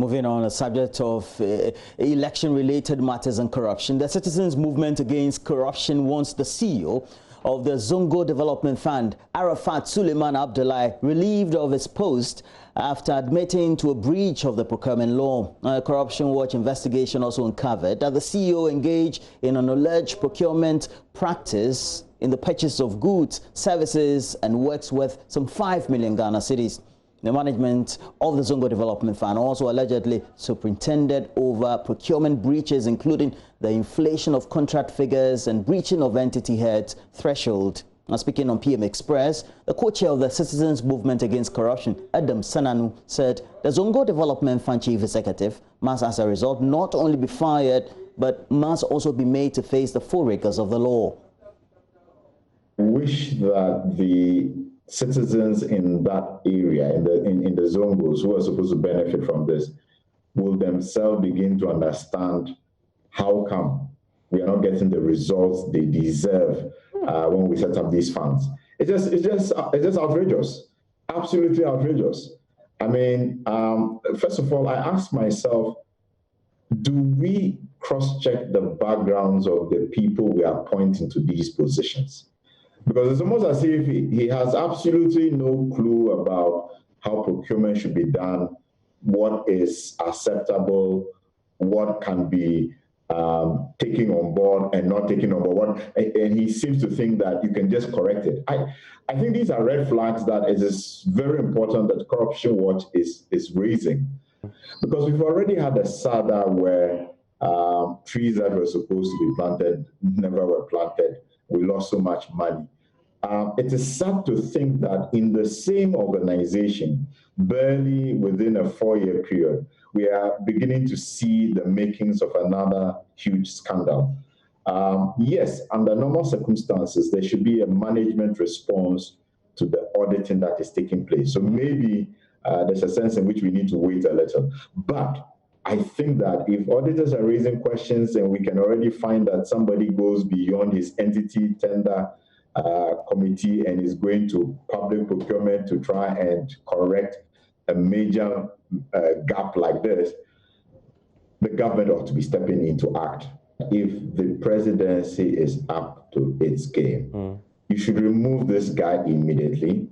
Moving on, a subject of election-related matters and corruption. The Citizens Movement Against Corruption wants the CEO of the Zongo Development Fund, Arafat Suleiman Abdullahi, relieved of his post after admitting to a breach of the procurement law. A Corruption Watch investigation also uncovered that the CEO engaged in an alleged procurement practice in the purchase of goods, services and works worth some 5 million Ghana cedis. The management of the Zongo Development Fund also allegedly superintended over procurement breaches, including the inflation of contract figures and breaching of entity heads threshold. Now, speaking on PM Express, the co-chair of the Citizens Movement Against Corruption, Adam Sananu, said the Zongo Development Fund chief executive must, as a result, not only be fired, but must also be made to face the full rigors of the law. I wish that the citizens in that area, in the Zongos, who are supposed to benefit from this, will themselves begin to understand how come we are not getting the results they deserve when we set up these funds. It's just outrageous, absolutely outrageous. I mean, first of all, I ask myself, do we cross-check the backgrounds of the people we are appointing to these positions? Because it's almost as if he has absolutely no clue about how procurement should be done, what is acceptable, what can be taken on board and not taken on board. And he seems to think that you can just correct it. I think these are red flags that it is very important that Corruption Watch is raising. Because we've already had a saga where trees that were supposed to be planted never were planted. We lost so much money. It is sad to think that in the same organization, barely within a 4-year period, we are beginning to see the makings of another huge scandal. Yes, under normal circumstances, there should be a management response to the auditing that is taking place. So maybe there's a sense in which we need to wait a little. But I think that if auditors are raising questions and we can already find that somebody goes beyond his entity tender committee and is going to public procurement to try and correct a major gap like this, the government ought to be stepping in to act. If the presidency is up to its game, you should remove this guy immediately,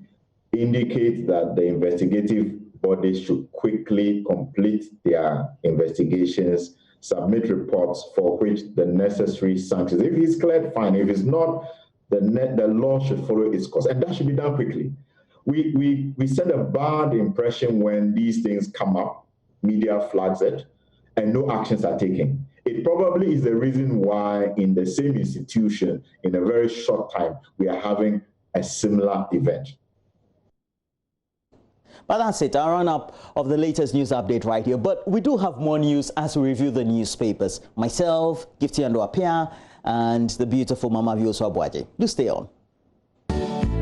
indicate that the investigative bodies should quickly complete their investigations, submit reports for which the necessary sanctions. If he's cleared, fine. If it's not, the law should follow its course, and that should be done quickly. We send a bad impression when these things come up, media flags it, and no actions are taken. It probably is the reason why in the same institution, in a very short time, we are having a similar event. But that's it, our run-up of the latest news update right here. But we do have more news as we review the newspapers. Myself, Gifty Ando Apia, and the beautiful Mama Vioso Abwaje. Do stay on.